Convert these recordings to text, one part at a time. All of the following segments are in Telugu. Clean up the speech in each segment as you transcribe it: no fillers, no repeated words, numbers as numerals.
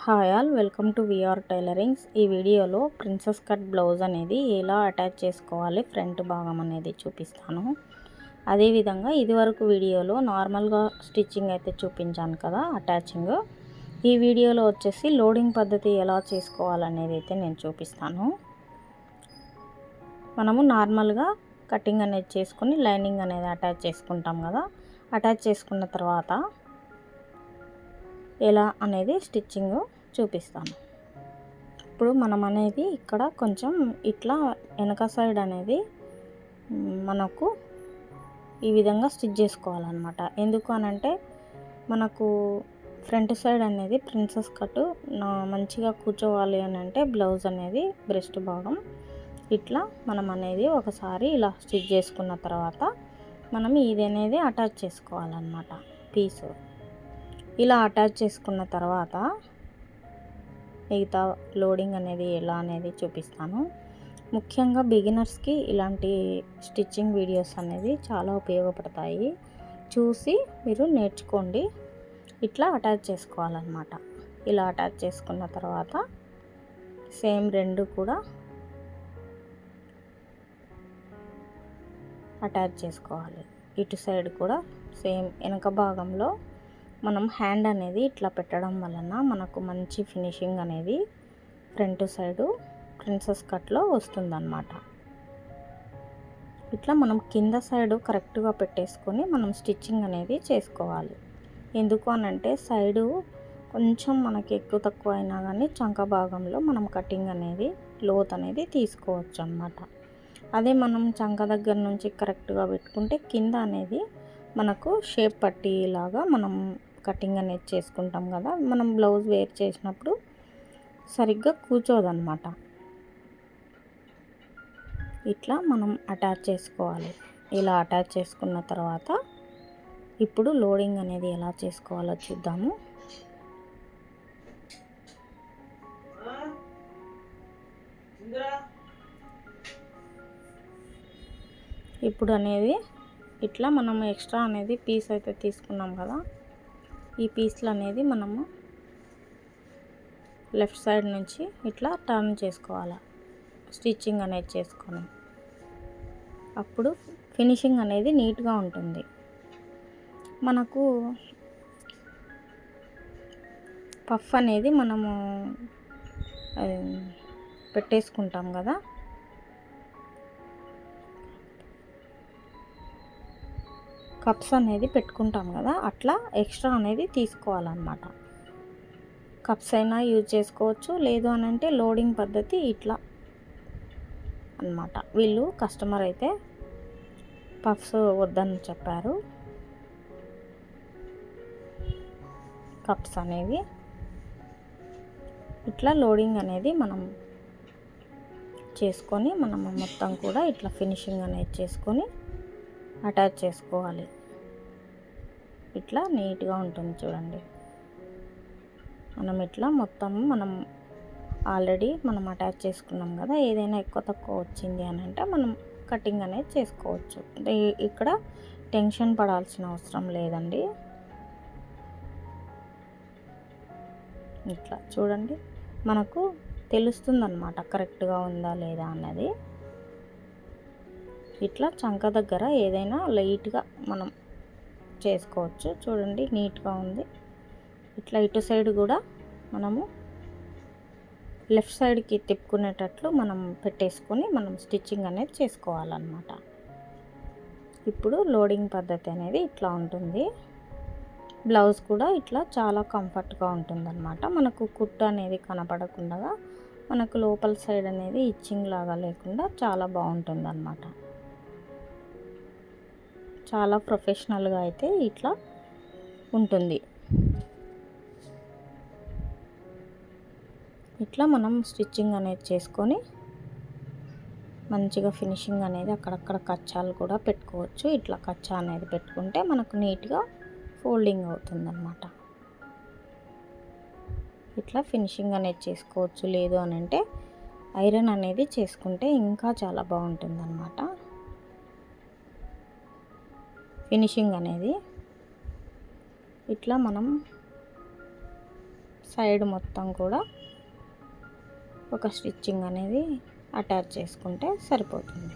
Hi all, welcome to VR tailorings. ఈ వీడియోలో ప్రిన్సెస్ కట్ బ్లౌజ్ అనేది ఎలా అటాచ్ చేసుకోవాలి, ఫ్రంట్ భాగం అనేది చూపిస్తాను. అదేవిధంగా ఇదివరకు వీడియోలో నార్మల్గా స్టిచ్చింగ్ అయితే చూపించాను కదా, అటాచింగ్. ఈ వీడియోలో వచ్చేసి లోడింగ్ పద్ధతి ఎలా చేసుకోవాలనేది అయితే నేను చూపిస్తాను. మనము నార్మల్గా కటింగ్ అనేది చేసుకుని లైనింగ్ అనేది అటాచ్ చేసుకుంటాం కదా, అటాచ్ చేసుకున్న తర్వాత ఎలా అనేది స్టిచ్చింగ్ చూపిస్తాను. ఇప్పుడు మనం అనేది ఇక్కడ కొంచెం ఇట్లా వెనక సైడ్ అనేది మనకు ఈ విధంగా స్టిచ్ చేసుకోవాలన్నమాట. ఎందుకు అనంటే మనకు ఫ్రంట్ సైడ్ అనేది ప్రిన్సెస్ కట్ మంచిగా కూర్చోవాలి అని అంటే బ్లౌజ్ అనేది బ్రెస్ట్ భాగం ఇట్లా మనం అనేది ఒకసారి ఇలా స్టిచ్ చేసుకున్న తర్వాత మనం ఇది అనేది అటాచ్ చేసుకోవాలన్నమాట. పీసు ఇలా అటాచ్ చేసుకున్న తర్వాత మిగతా లోడింగ్ అనేది ఎలా అనేది చూపిస్తాను. ముఖ్యంగా బిగినర్స్కి ఇలాంటి స్టిచ్చింగ్ వీడియోస్ అనేది చాలా ఉపయోగపడతాయి. చూసి మీరు నేర్చుకోండి. ఇట్లా అటాచ్ చేసుకోవాలన్నమాట. ఇలా అటాచ్ చేసుకున్న తర్వాత సేమ్ రెండు కూడా అటాచ్ చేసుకోవాలి. ఇటు సైడ్ కూడా సేమ్ వెనక భాగంలో మనం హ్యాండ్ అనేది ఇట్లా పెట్టడం వలన మనకు మంచి ఫినిషింగ్ అనేది ఫ్రంట్ సైడు ప్రిన్సెస్ కట్లో వస్తుందన్నమాట. ఇట్లా మనం కింద సైడు కరెక్ట్గా పెట్టేసుకొని మనం స్టిచ్చింగ్ అనేది చేసుకోవాలి. ఎందుకు అనంటే సైడు కొంచెం మనకి ఎక్కువ తక్కువ అయినా కానీ చంక భాగంలో మనం కటింగ్ అనేది లోత్ అనేది తీసుకోవచ్చు అన్నమాట. అదే మనం చంక దగ్గర నుంచి కరెక్ట్గా పెట్టుకుంటే కింద అనేది మనకు షేప్ పట్టిలాగా మనం కటింగ్ అనేది చేసుకుంటాం కదా, మనం బ్లౌజ్ వేర్ చేసినప్పుడు సరిగ్గా కూర్చోదన్నమాట. ఇట్లా మనం అటాచ్ చేసుకోవాలి. ఇలా అటాచ్ చేసుకున్న తర్వాత ఇప్పుడు లోడింగ్ అనేది ఎలా చేసుకోవాలో చూద్దాము. ఇప్పుడు అనేది ఇట్లా మనం ఎక్స్ట్రా అనేది పీస్ అయితే తీసుకున్నాం కదా, ఈ పీస్లు అనేది మనము లెఫ్ట్ సైడ్ నుంచి ఇట్లా టర్న్ చేసుకోవాలి, స్టిచ్చింగ్ అనేది చేసుకొని. అప్పుడు ఫినిషింగ్ అనేది నీట్గా ఉంటుంది. మనకు పఫ్ అనేది మనము పెట్టేసుకుంటాం కదా, కప్స్ అనేది పెట్టుకుంటాం కదా, అట్లా ఎక్స్ట్రా అనేది తీసుకోవాలన్నమాట. కప్స్ అయినా యూజ్ చేసుకోవచ్చు, లేదు అని అంటే లోడింగ్ పద్ధతి ఇట్లా అన్నమాట. వీళ్ళు కస్టమర్ అయితే పఫ్స్ వద్దని చెప్పారు. కప్స్ అనేవి ఇట్లా లోడింగ్ అనేది మనం చేసుకొని మనము మొత్తం కూడా ఇట్లా ఫినిషింగ్ అనేది చేసుకొని అటాచ్ చేసుకోవాలి. ఇట్లా నీట్గా ఉంటుంది చూడండి. మనం ఇట్లా మొత్తం మనం ఆల్రెడీ మనం అటాచ్ చేసుకున్నాం కదా, ఏదైనా ఎక్కువ తక్కువ వచ్చింది అని అంటే మనం కటింగ్ అనేది చేసుకోవచ్చు. ఇక్కడ టెన్షన్ పడాల్సిన అవసరం లేదండి. ఇట్లా చూడండి, మనకు తెలుస్తుందన్నమాట కరెక్ట్గా ఉందా లేదా అన్నది. ఇట్లా చంక దగ్గర ఏదైనా లైట్గా మనం చేసుకోవచ్చు. చూడండి నీట్గా ఉంది. ఇట్లా ఇటు సైడ్ కూడా మనము లెఫ్ట్ సైడ్కి తిప్పుకునేటట్లు మనం పెట్టేసుకొని మనం స్టిచ్చింగ్ అనేది చేసుకోవాలన్నమాట. ఇప్పుడు లోడింగ్ పద్ధతి అనేది ఇట్లా ఉంటుంది. బ్లౌజ్ కూడా ఇట్లా చాలా కంఫర్ట్గా ఉంటుందన్నమాట. మనకు కుట్టు అనేది కనపడకుండా మనకు లోపల సైడ్ అనేది ఇచ్చింగ్ లాగా లేకుండా చాలా బాగుంటుందన్నమాట. చాలా ప్రొఫెషనల్గా అయితే ఇట్లా ఉంటుంది. ఇట్లా మనం స్టిచ్చింగ్ అనేది చేసుకొని మంచిగా ఫినిషింగ్ అనేది అక్కడక్కడ కచ్చాలు కూడా పెట్టుకోవచ్చు. ఇట్లా కచ్చా అనేది పెట్టుకుంటే మనకు నీట్గా ఫోల్డింగ్ అవుతుందన్నమాట. ఇట్లా ఫినిషింగ్ అనేది చేసుకోవచ్చు. లేదు అని అంటే ఐరన్ అనేది చేసుకుంటే ఇంకా చాలా బాగుంటుందన్నమాట. ఫినిషింగ్ అనేది ఇట్లా మనం సైడ్ మొత్తం కూడా ఒక స్టిచ్చింగ్ అనేది అటాచ్ చేసుకుంటే సరిపోతుంది.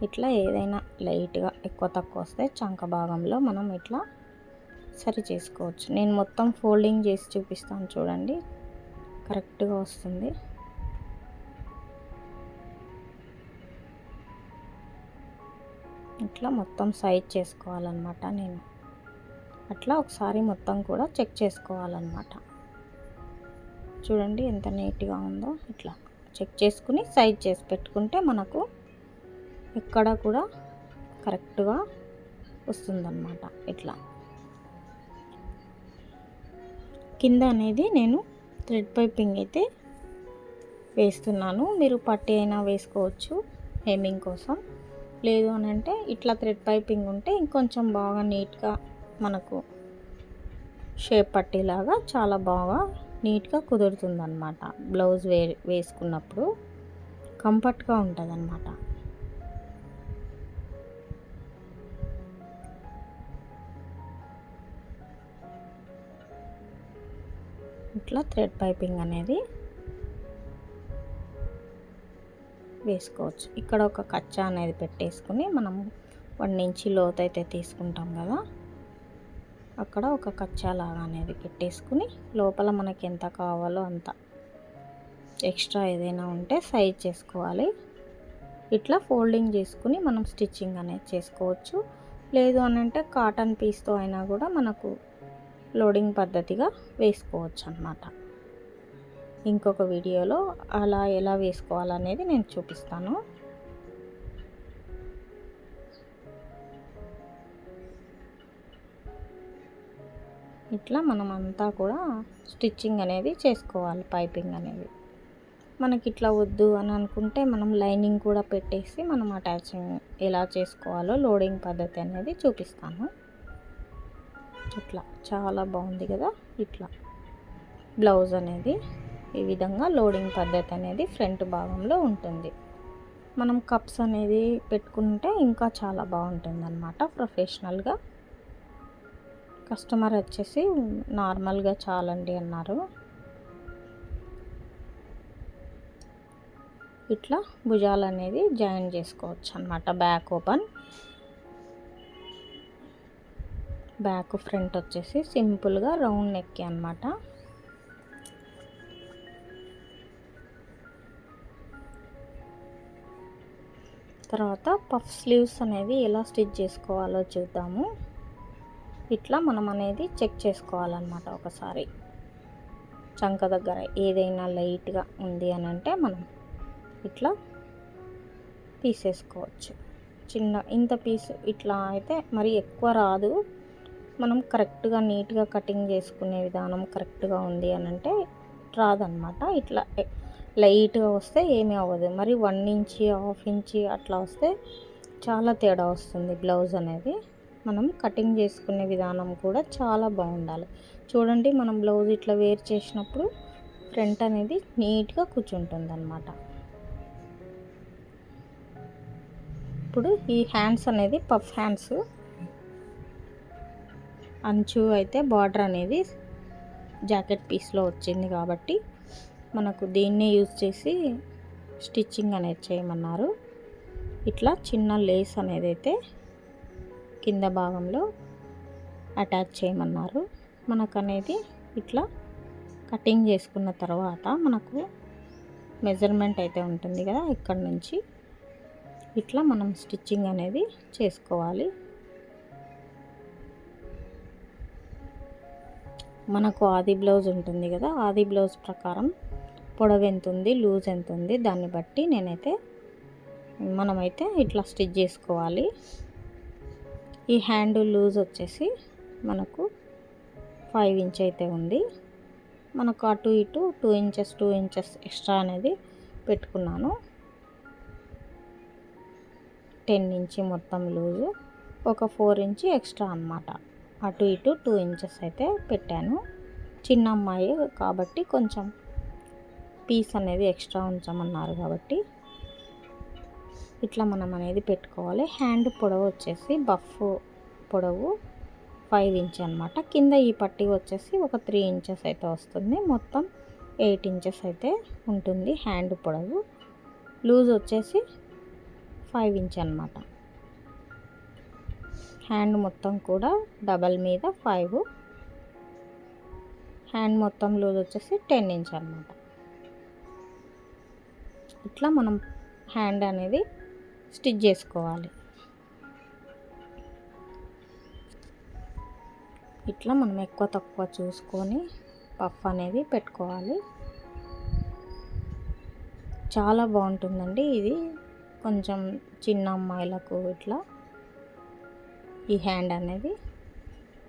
ఇట్లా ఏదైనా లైట్గా ఎక్కువ తక్కువ వస్తే చంక భాగంలో మనం ఇట్లా సరి చేసుకోవచ్చు. నేను మొత్తం ఫోల్డింగ్ చేసి చూపిస్తాను చూడండి, కరెక్ట్గా వస్తుంది. ఇట్లా మొత్తం సైజ్ చేసుకోవాలన్నమాట. నేను అట్లా ఒకసారి మొత్తం కూడా చెక్ చేసుకోవాలన్నమాట. చూడండి ఎంత నీట్గా ఉందో. ఇట్లా చెక్ చేసుకుని సైజ్ చేసి పెట్టుకుంటే మనకు ఎక్కడ కూడా కరెక్ట్గా వస్తుందన్నమాట. ఇట్లా కింద అనేది నేను థ్రెడ్ పైపింగ్ అయితే వేస్తున్నాను. మీరు పట్టీ అయినా వేసుకోవచ్చు హెమ్మింగ్ కోసం. లేదు అని అంటే ఇట్లా థ్రెడ్ పైపింగ్ ఉంటే ఇంకొంచెం బాగా నీట్గా మనకు షేప్ పట్టీలాగా చాలా బాగా నీట్గా కుదురుతుందన్నమాట. బ్లౌజ్ వేసుకున్నప్పుడు కంఫర్ట్గా ఉంటుందన్నమాట. ఇట్లా థ్రెడ్ పైపింగ్ అనేది వేసుకోవచ్చు. ఇక్కడ ఒక కచ్చా అనేది పెట్టేసుకుని మనం 1 ఇంచ్ లోతు అయితే తీసుకుంటాం కదా, అక్కడ ఒక కచ్చా లాగా అనేది పెట్టేసుకుని లోపల మనకి ఎంత కావాలో అంత ఎక్స్ట్రా ఏదైనా ఉంటే సైజ్ చేసుకోవాలి. ఇట్లా ఫోల్డింగ్ చేసుకుని మనం స్టిచ్చింగ్ అనేది చేసుకోవచ్చు. లేదు అని అంటే కాటన్ పీస్తో అయినా కూడా మనకు లోడింగ్ పద్ధతిగా వేసుకోవచ్చు అన్నమాట. ఇంకొక వీడియోలో అలా ఎలా వేసుకోవాలనేది నేను చూపిస్తాను. ఇట్లా మనం అంతా కూడా స్టిచ్చింగ్ అనేది చేసుకోవాలి. పైపింగ్ అనేది మనకి ఇట్లా వద్దు అని అనుకుంటే మనం లైనింగ్ కూడా పెట్టేసి మనం అటాచింగ్ ఎలా చేసుకోవాలో లోడింగ్ పద్ధతి అనేది చూపిస్తాను. ఇట్లా చాలా బాగుంది కదా. ఇట్లా బ్లౌజ్ అనేది ఈ విధంగా లోడింగ్ పద్ధతి అనేది ఫ్రంట్ భాగంలో ఉంటుంది. మనం కప్స్ అనేది పెట్టుకుంటే ఇంకా చాలా బాగుంటుంది అన్నమాట. ప్రొఫెషనల్గా కస్టమర్ వచ్చేసి నార్మల్గా చాలండి అన్నారు. ఇట్లా భుజాలు అనేది జాయిన్ చేసుకోవచ్చు అన్నమాట. బ్యాక్ ఓపెన్, బ్యాక్ ఫ్రంట్ వచ్చేసి సింపుల్గా రౌండ్ నెక్ అన్నమాట. తర్వాత పఫ్ స్లీవ్స్ అనేది ఎలా స్టిచ్ చేసుకోవాలో చూద్దాము. ఇట్లా మనం అనేది చెక్ చేసుకోవాలన్నమాట. ఒకసారి చంక దగ్గర ఏదైనా లైట్గా ఉంది అని అంటే మనం ఇట్లా తీసేసుకోవచ్చు. ఇంత పీస్ ఇట్లా అయితే మరి ఎక్కువ రాదు. మనం కరెక్ట్గా నీట్గా కటింగ్ చేసుకునే విధానం కరెక్ట్గా ఉంది అని అంటే రాదన్నమాట. ఇట్లా లైట్గా వస్తే ఏమీ అవ్వదు. మరి 1 ఇంచ్ 1/2 ఇంచ్ అట్లా వస్తే చాలా తేడా వస్తుంది బ్లౌజ్ అనేది. మనం కటింగ్ చేసుకునే విధానం కూడా చాలా బాగుండాలి. చూడండి, మనం బ్లౌజ్ ఇట్లా వేర్ చేసినప్పుడు ఫ్రంట్ అనేది నీట్గా కూర్చుంటుంది అన్నమాట. ఇప్పుడు ఈ హ్యాండ్స్ అనేది పఫ్ హ్యాండ్స్, అంచు అయితే బార్డర్ అనేది జాకెట్ పీస్లో వచ్చింది కాబట్టి మనకు దీన్నే యూజ్ చేసి స్టిచ్చింగ్ అనేది చేయమన్నారు. ఇట్లా చిన్న లేస్ అనేది అయితే కింద భాగంలో అటాచ్ చేయమన్నారు. మనకు అనేది ఇట్లా కటింగ్ చేసుకున్న తర్వాత మనకు మెజర్మెంట్ అయితే ఉంటుంది కదా, ఇక్కడ నుంచి ఇట్లా మనం స్టిచ్చింగ్ అనేది చేసుకోవాలి. మనకు ఆది బ్లౌజ్ ఉంటుంది కదా, ఆది బ్లౌజ్ ప్రకారం పొడవు ఎంత ఉంది, లూజ్ ఎంత ఉంది, దాన్ని బట్టి మనమైతే ఇట్లా స్టిచ్ చేసుకోవాలి. ఈ హ్యాండ్ లూజ్ వచ్చేసి మనకు 5 ఇంచ్ అయితే ఉంది. మనకు అటు ఇటు 2 ఇంచెస్ ఎక్స్ట్రా అనేది పెట్టుకున్నాను. 10 ఇంచ్ మొత్తం లూజు, ఒక 4 ఇంచ్ ఎక్స్ట్రా అన్నమాట. అటు ఇటు 2 ఇంచెస్ అయితే పెట్టాను. చిన్న అమ్మాయి కాబట్టి కొంచెం పీస్ అనేది ఎక్స్ట్రా ఉంచమన్నారు కాబట్టి ఇట్లా మనం అనేది పెట్టుకోవాలి. హ్యాండ్ పొడవు వచ్చేసి బఫ్ పొడవు 5 ఇంచ్ అనమాట. కింద ఈ పట్టీ వచ్చేసి ఒక 3 ఇంచెస్ అయితే వస్తుంది. మొత్తం 8 ఇంచెస్ అయితే ఉంటుంది హ్యాండ్ పొడవు. లూజ్ వచ్చేసి 5 ఇంచ్ అనమాట. హ్యాండ్ మొత్తం కూడా డబల్ మీద 5, హ్యాండ్ మొత్తం లూజ్ వచ్చేసి 10 ఇంచ్ అనమాట. ఇట్లా మనం హ్యాండ్ అనేది స్టిచ్ చేసుకోవాలి. ఇట్లా మనం ఎక్కువ తక్కువ చూసుకొని పఫ్ అనేది పెట్టుకోవాలి. చాలా బాగుంటుందండి ఇది. కొంచెం చిన్న అమ్మాయిలకు ఇట్లా ఈ హ్యాండ్ అనేది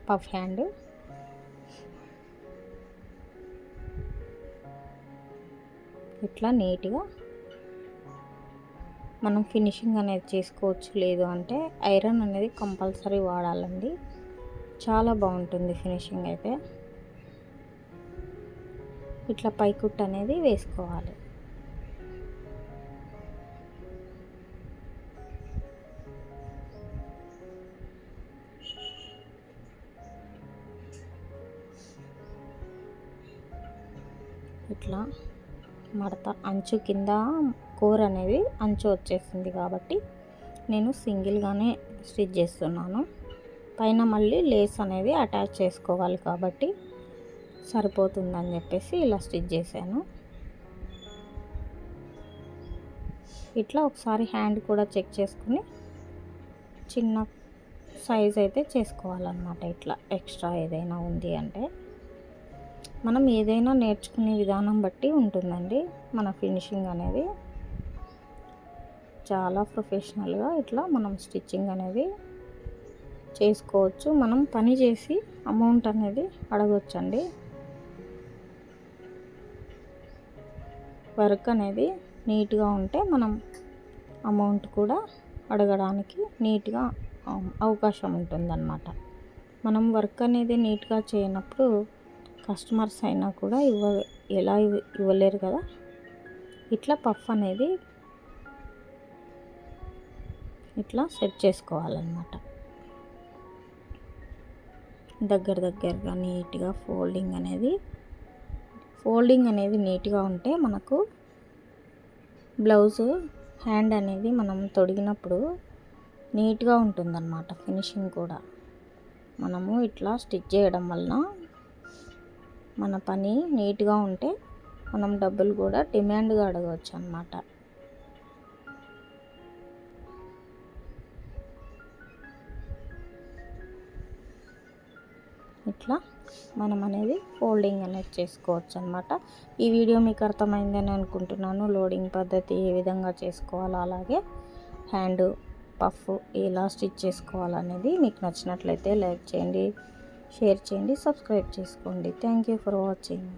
పఫ్ హ్యాండ్. ఇట్లా నీట్గా మనం ఫినిషింగ్ అనేది చేసుకోవచ్చు. లేదు అంటే ఐరన్ అనేది కంపల్సరీ వాడాలండి. చాలా బాగుంటుంది ఫినిషింగ్ అయితే. ఇట్లా పైకుట్ అనేది వేసుకోవాలి. ఇట్లా మడత అంచు కింద కోర్ అనేది అంచు వచ్చేసింది కాబట్టి నేను సింగిల్గానే స్టిచ్ చేస్తున్నాను. పైన మళ్ళీ లేస్ అనేది అటాచ్ చేసుకోవాలి కాబట్టి సరిపోతుందని చెప్పేసి ఇలా స్టిచ్ చేశాను. ఇట్లా ఒకసారి హ్యాండ్ కూడా చెక్ చేసుకుని చిన్న సైజ్ అయితే చేసుకోవాలన్నమాట. ఇట్లా ఎక్స్ట్రా ఏదైనా ఉంది అంటే మనం ఏదైనా నేర్చుకునే విధానం బట్టి ఉంటుందండి మన ఫినిషింగ్ అనేది. చాలా ప్రొఫెషనల్గా ఇట్లా మనం స్టిచ్చింగ్ అనేది చేసుకోవచ్చు. మనం పని చేసి అమౌంట్ అనేది అడగొచ్చండి. వర్క్ అనేది నీట్గా ఉంటే మనం అమౌంట్ కూడా అడగడానికి నీట్గా అవకాశం ఉంటుందన్నమాట. మనం వర్క్ అనేది నీట్గా చేయనప్పుడు కస్టమర్స్ అయినా కూడా ఇవ్వలేరు కదా. ఇట్లా పఫ్ అనేది ఇట్లా సెట్ చేసుకోవాలన్నమాట. దగ్గరగా నీట్గా ఫోల్డింగ్ అనేది నీట్గా ఉంటే మనకు బ్లౌజ్ హ్యాండ్ అనేది మనం తొడిగినప్పుడు నీట్గా ఉంటుందన్నమాట. ఫినిషింగ్ కూడా మనము ఇట్లా స్టిచ్ చేయడం వలన మన పని నీట్గా ఉంటే మనం డబ్బులు కూడా డిమాండ్గా అడగవచ్చు అన్నమాట. ఇట్లా మనం అనేది ఫోల్డింగ్ అనేది చేసుకోవచ్చు అన్నమాట. ఈ వీడియో మీకు అర్థమైందని అనుకుంటున్నాను. లోడింగ్ పద్ధతి ఏ విధంగా చేసుకోవాలో, అలాగే హ్యాండ్ పఫ్ ఎలా స్టిచ్ చేసుకోవాలనేది మీకు నచ్చినట్లయితే లైక్ చేయండి, షేర్ చేయండి, సబ్స్క్రైబ్ చేసుకోండి. Thank you for watching.